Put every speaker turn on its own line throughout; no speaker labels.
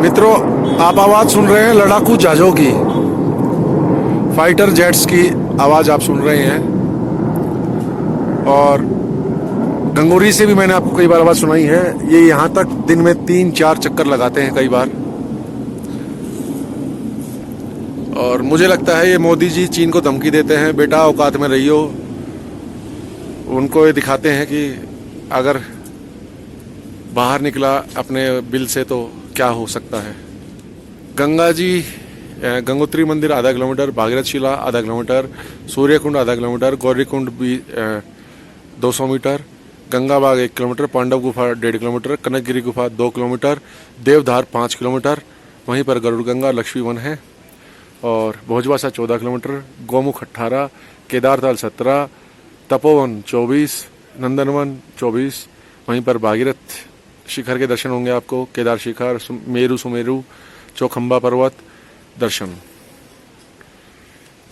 मित्रों, आप आवाज सुन रहे हैं लड़ाकू जहाजों की, फाइटर जेट्स की आवाज आप सुन रहे हैं। और गंगोरी से भी मैंने आपको कई बार आवाज सुनाई है। ये यहाँ तक दिन में 3-4 चक्कर लगाते हैं कई बार। और मुझे लगता है ये मोदी जी चीन को धमकी देते हैं, बेटा औकात में रहियो। उनको ये दिखाते हैं कि अगर बाहर निकला अपने बिल से तो क्या हो सकता है। गंगा जी, गंगोत्री मंदिर आधा किलोमीटर, भागीरथ शिला आधा किलोमीटर, सूर्यकुंड आधा किलोमीटर, गौरीकुंड भी 200 मीटर, गंगा बाग 1 किलोमीटर, पांडव गुफा 1.5 किलोमीटर, कनकगिरी गुफा 2 किलोमीटर, देवधार 5 किलोमीटर, वहीं पर गरुड़ गंगा लक्ष्मी वन है। और भोजवासा 14 किलोमीटर, गौमुख 18, केदारताल 17, तपोवन 24, नंदनवन 24, वहीं पर भागीरथ शिखर के दर्शन होंगे आपको, केदार शिखर, मेरू सुमेरु, चौखंबा पर्वत दर्शन।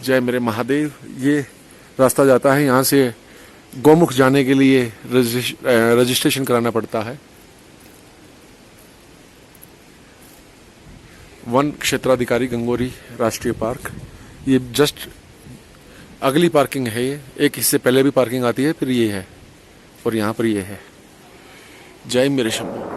जय मेरे महादेव। ये रास्ता जाता है यहाँ से गौमुख जाने के लिए रजिस्ट्रेशन कराना पड़ता है। वन क्षेत्राधिकारी गंगोरी राष्ट्रीय पार्क, ये जस्ट अगली पार्किंग है। ये एक हिस्से पहले भी पार्किंग आती है, फिर ये है और यहाँ पर ये है। जय मेरे शंभू।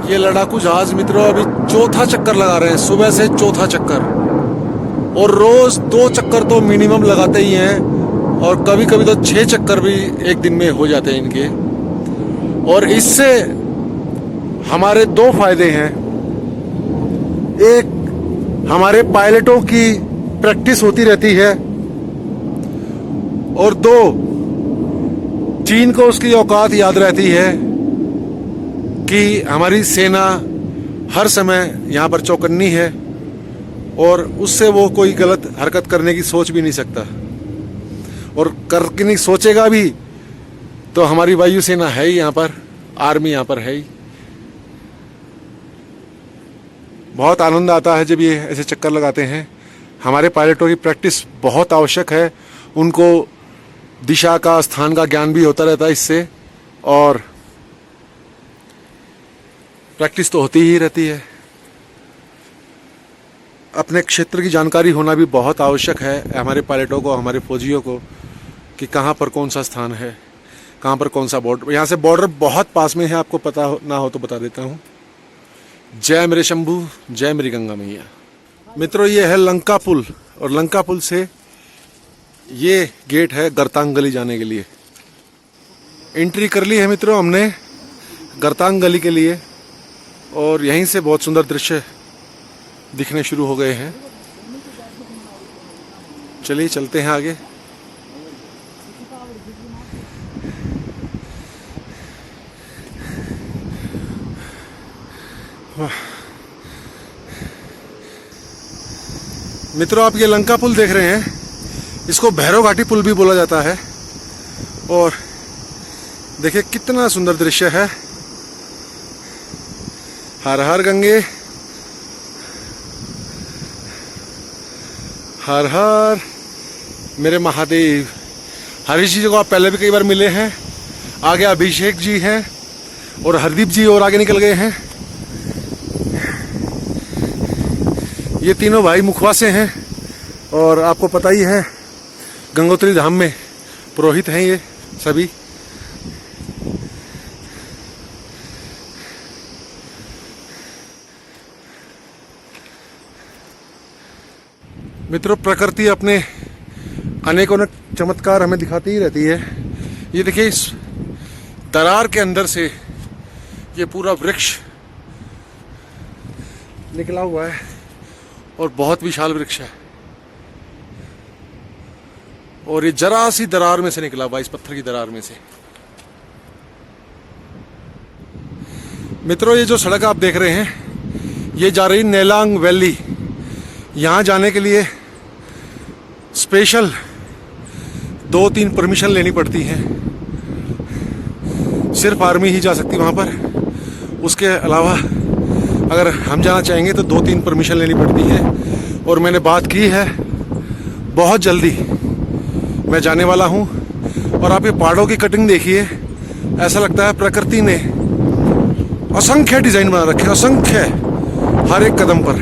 ये लड़ाकू जहाज मित्रों अभी चौथा चक्कर लगा रहे हैं, सुबह से चौथा चक्कर, और रोज 2 चक्कर तो मिनिमम लगाते ही हैं, और कभी कभी तो 6 चक्कर भी एक दिन में हो जाते हैं इनके। और इससे हमारे 2 फायदे हैं। एक, हमारे पायलटों की प्रैक्टिस होती रहती है, और 2, चीन को उसकी औकात याद रहती है कि हमारी सेना हर समय यहाँ पर चौकन्नी है, और उससे वो कोई गलत हरकत करने की सोच भी नहीं सकता। और करके नहीं सोचेगा भी तो हमारी वायुसेना है ही यहाँ पर, आर्मी यहाँ पर है ही। बहुत आनंद आता है जब ये ऐसे चक्कर लगाते हैं। हमारे पायलटों की प्रैक्टिस बहुत आवश्यक है। उनको दिशा का, स्थान का ज्ञान भी होता रहता है इससे, और प्रैक्टिस तो होती ही रहती है। अपने क्षेत्र की जानकारी होना भी बहुत आवश्यक है हमारे पायलटों को, हमारे फौजियों को, कि कहाँ पर कौन सा स्थान है, कहाँ पर कौन सा बॉर्डर। यहाँ से बॉर्डर बहुत पास में है, आपको पता ना हो तो बता देता हूँ। जय मेरे शंभू, जय मेरी गंगा मैया। मित्रों, ये है लंका पुल, और लंका पुल से ये गेट है गरतांग गली जाने के लिए। एंट्री कर ली है मित्रों हमने गरतांग गली के लिए, और यहीं से बहुत सुंदर दृश्य दिखने शुरू हो गए हैं। चलिए चलते हैं आगे। मित्रों, आप ये लंका पुल देख रहे हैं, इसको भैरव घाटी पुल भी बोला जाता है। और देखिए कितना सुंदर दृश्य है। हर हर गंगे, हर हर मेरे महादेव। हरीश जी को आप पहले भी कई बार मिले हैं। आगे अभिषेक जी हैं और हरदीप जी और आगे निकल गए हैं। ये तीनों भाई मुखवा से हैं, और आपको पता ही है गंगोत्री धाम में पुरोहित हैं ये सभी। मित्रों, प्रकृति अपने अनेकों चमत्कार हमें दिखाती ही रहती है। ये देखिए, इस दरार के अंदर से ये पूरा वृक्ष निकला हुआ है, और बहुत विशाल वृक्ष है, और ये जरा सी दरार में से निकला हुआ, इस पत्थर की दरार में से। मित्रों, ये जो सड़क आप देख रहे हैं, ये जा रही नेलांग वैली। यहाँ जाने के लिए स्पेशल 2-3 परमिशन लेनी पड़ती है। सिर्फ आर्मी ही जा सकती वहाँ पर। उसके अलावा अगर हम जाना चाहेंगे तो 2-3 परमिशन लेनी पड़ती है, और मैंने बात की है। बहुत जल्दी मैं जाने वाला हूँ। और आप ये पहाड़ों की कटिंग देखिए, ऐसा लगता है प्रकृति ने असंख्य डिजाइन बना रखे हैं, असंख्य, हर एक कदम पर।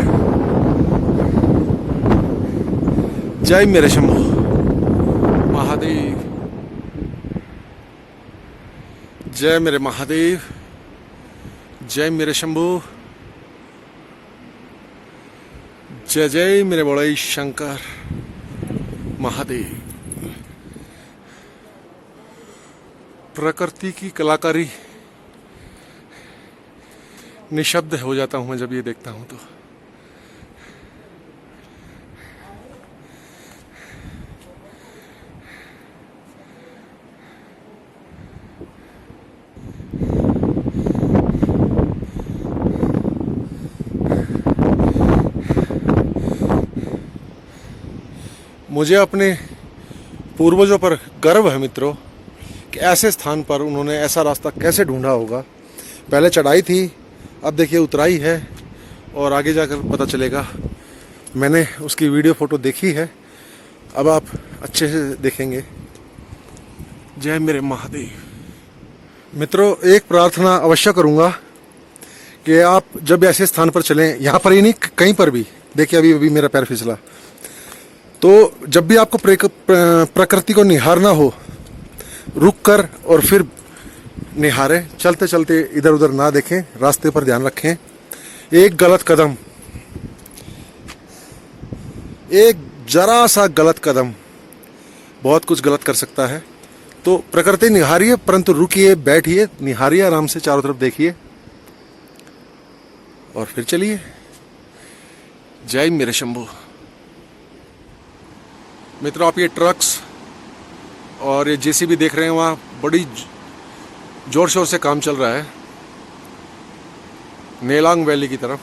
जय मेरे शंभू महादेव, जय मेरे महादेव, जय मेरे शंभू, जय जय मेरे बड़े शंकर महादेव। प्रकृति की कलाकारी, निशब्द हो जाता हूं मैं जब ये देखता हूं तो। मुझे अपने पूर्वजों पर गर्व है मित्रों कि ऐसे स्थान पर उन्होंने ऐसा रास्ता कैसे ढूंढा होगा। पहले चढ़ाई थी, अब देखिए उतराई है, और आगे जाकर पता चलेगा। मैंने उसकी वीडियो फोटो देखी है, अब आप अच्छे से देखेंगे। जय मेरे महादेव। मित्रों, एक प्रार्थना अवश्य करूंगा कि आप जब ऐसे स्थान पर चलें, यहाँ पर ही नहीं कहीं पर भी, देखिए अभी अभी मेरा पैर फिसला, तो जब भी आपको प्रकृति को निहारना हो, रुक कर और फिर निहारें। चलते चलते इधर उधर ना देखें, रास्ते पर ध्यान रखें। एक गलत कदम, एक जरा सा गलत कदम बहुत कुछ गलत कर सकता है। तो प्रकृति निहारिए, परंतु रुकिए, बैठिए, निहारिए, आराम से चारों तरफ देखिए और फिर चलिए। जय मेरे शंभू। मित्रों, आप ये ट्रक्स और ये जेसीबी देख रहे हैं, वहाँ बड़ी जोर शोर से काम चल रहा है नेलांग वैली की तरफ।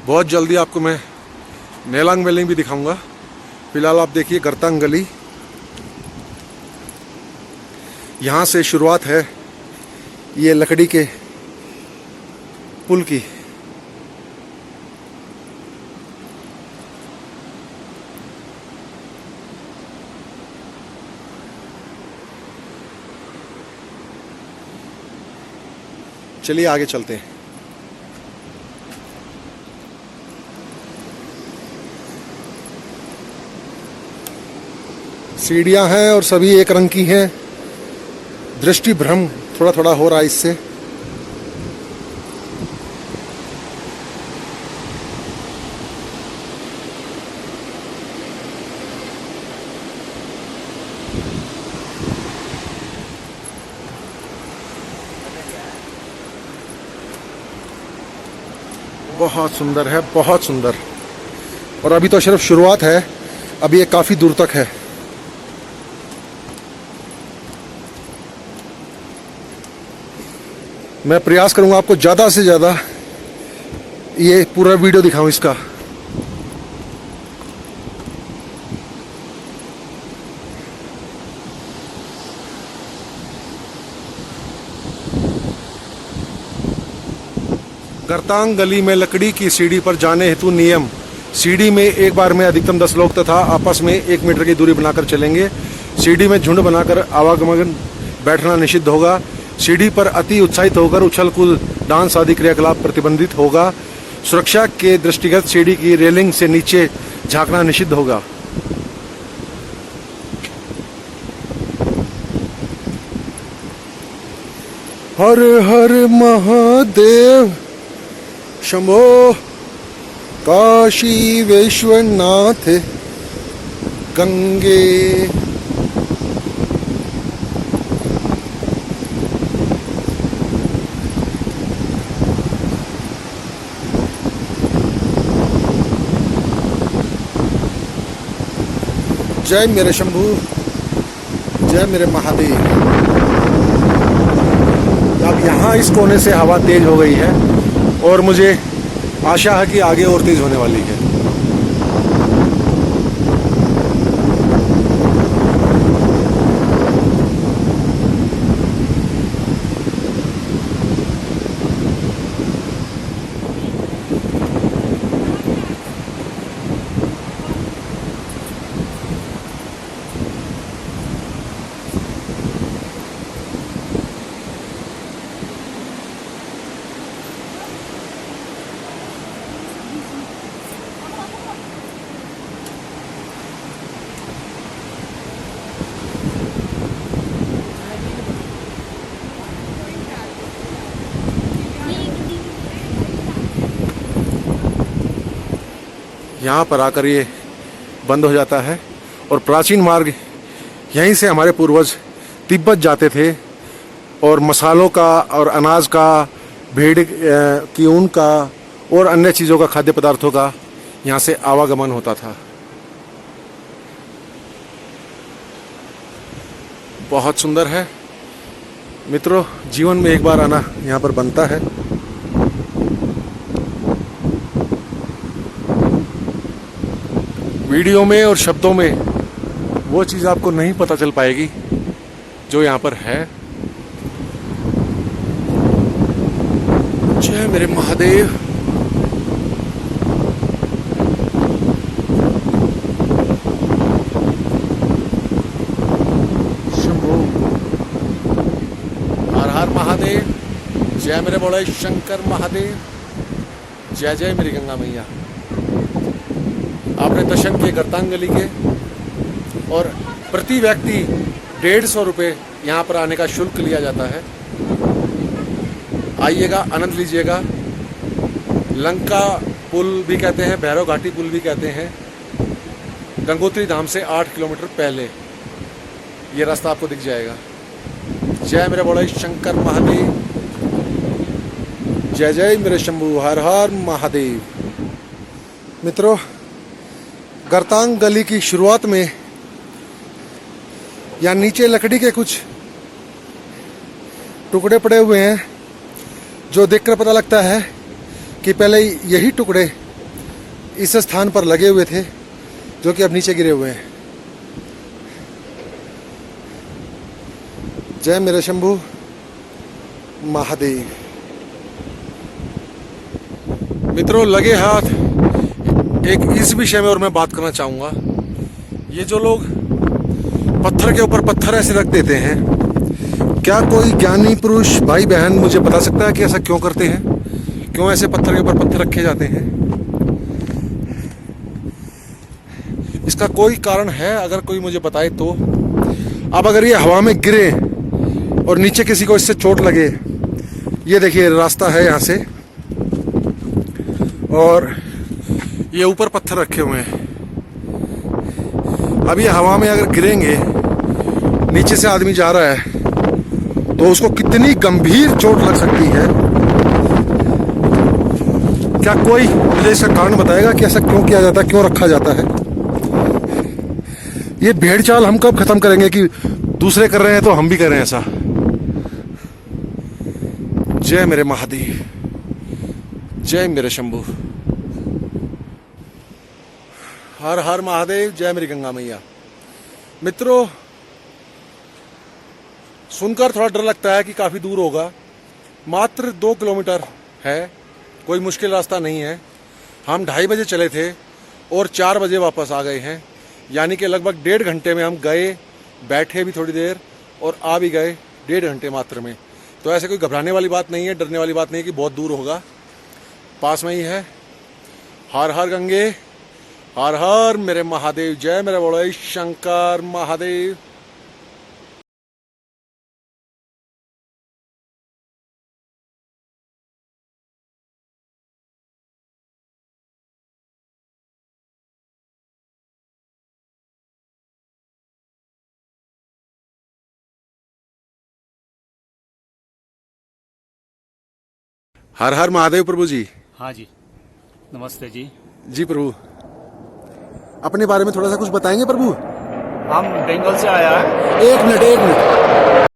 बहुत जल्दी आपको मैं नेलांग वैली भी दिखाऊंगा। फिलहाल आप देखिए गर्तांग गली, यहाँ से शुरुआत है ये लकड़ी के पुल की। चलिए आगे चलते हैं। सीढ़ियां हैं और सभी एक रंग की हैं। दृष्टि भ्रम थोड़ा थोड़ा हो रहा है इससे। बहुत सुंदर है, बहुत सुंदर। और अभी तो सिर्फ शुरुआत है, अभी ये काफी दूर तक है। मैं प्रयास करूंगा आपको ज्यादा से ज्यादा ये पूरा वीडियो दिखाऊं इसका। गर्तांग गली में लकड़ी की सीढ़ी पर जाने हेतु नियम। सीढ़ी में एक बार में अधिकतम 10 लोग तथा आपस में 1 मीटर की दूरी बनाकर चलेंगे। सीढ़ी में झुंड बनाकर आवागमन बैठना निषिद्ध होगा। सीढ़ी पर अति उत्साहित होकर उछल कूद, डांस आदि क्रियाकलाप प्रतिबंधित होगा। सुरक्षा के दृष्टिगत सीढ़ी की रेलिंग से नीचे झांकना निषिद्ध होगा। हर हर महादेव शंभो काशी विश्वनाथ गंगे। जय मेरे शंभू, जय मेरे महादेव। अब यहाँ इस कोने से हवा तेज हो गई है और मुझे आशा है कि आगे और तेज होने वाली है। यहाँ पर आकर ये बंद हो जाता है। और प्राचीन मार्ग यहीं से हमारे पूर्वज तिब्बत जाते थे और मसालों का और अनाज का, भेड़ की ऊन का और अन्य चीज़ों का, खाद्य पदार्थों का यहाँ से आवागमन होता था। बहुत सुंदर है मित्रों, जीवन में एक बार आना यहाँ पर बनता है। वीडियो में और शब्दों में वो चीज़ आपको नहीं पता चल पाएगी जो यहाँ पर है। जय मेरे महादेव। शंभू। हर हर महादेव। जय मेरे बोले शंकर महादेव। जय जय मेरी गंगा मैया। आपने दर्शन किए गर्तांगली के, और प्रति व्यक्ति 150 रुपये यहाँ पर आने का शुल्क लिया जाता है। आइएगा, आनंद लीजिएगा। लंका पुल भी कहते हैं, भैरव घाटी पुल भी कहते हैं। गंगोत्री धाम से 8 किलोमीटर पहले ये रास्ता आपको दिख जाएगा। जय मेरे बड़े शंकर महादेव। जय जय मेरे शंभू। हर हर महादेव। मित्रों, गर्तांग गली की शुरुआत में या नीचे लकड़ी के कुछ टुकड़े पड़े हुए हैं, जो देखकर पता लगता है कि पहले यही टुकड़े इस स्थान पर लगे हुए थे, जो कि अब नीचे गिरे हुए हैं। जय मेरे शंभू महादेव। मित्रों, लगे हाथ एक इस विषय में और मैं बात करना चाहूँगा। ये जो लोग पत्थर के ऊपर पत्थर ऐसे रख देते हैं, क्या कोई ज्ञानी पुरुष भाई बहन मुझे बता सकता है कि ऐसा क्यों करते हैं? क्यों ऐसे पत्थर के ऊपर पत्थर रखे जाते हैं? इसका कोई कारण है? अगर कोई मुझे बताए तो। अब अगर ये हवा में गिरे और नीचे किसी को इससे चोट लगे, ये देखिए रास्ता है यहाँ से, और ये ऊपर पत्थर रखे हुए हैं। अब ये हवा में अगर गिरेंगे, नीचे से आदमी जा रहा है, तो उसको कितनी गंभीर चोट लग सकती है। क्या कोई मुझे इसका कारण बताएगा कि ऐसा क्यों किया जाता है, क्यों रखा जाता है? ये भेड़ चाल हम कब खत्म करेंगे कि दूसरे कर रहे हैं तो हम भी करें ऐसा? जय मेरे महादेव। जय मेरे शंभू। हर हर महादेव। जय मेरी गंगा मैया। मित्रों, सुनकर थोड़ा डर लगता है कि काफ़ी दूर होगा। मात्र 2 किलोमीटर है, कोई मुश्किल रास्ता नहीं है। हम 2:30 बजे चले थे और 4 बजे वापस आ गए हैं, यानी कि लगभग 1.5 घंटे में हम गए, बैठे भी थोड़ी देर और आ भी गए 1.5 घंटे मात्र में। तो ऐसे कोई घबराने वाली बात नहीं है, डरने वाली बात नहीं है कि बहुत दूर होगा, पास में ही है। हर हर गंगे, हर हर मेरे महादेव। जय मेरे बड़े शंकर महादेव। हर हर महादेव प्रभु जी।
हाँ जी, नमस्ते जी।
जी प्रभु, अपने बारे में थोड़ा सा कुछ बताएंगे प्रभु?
हम बंगाल से आया है।
एक मिनट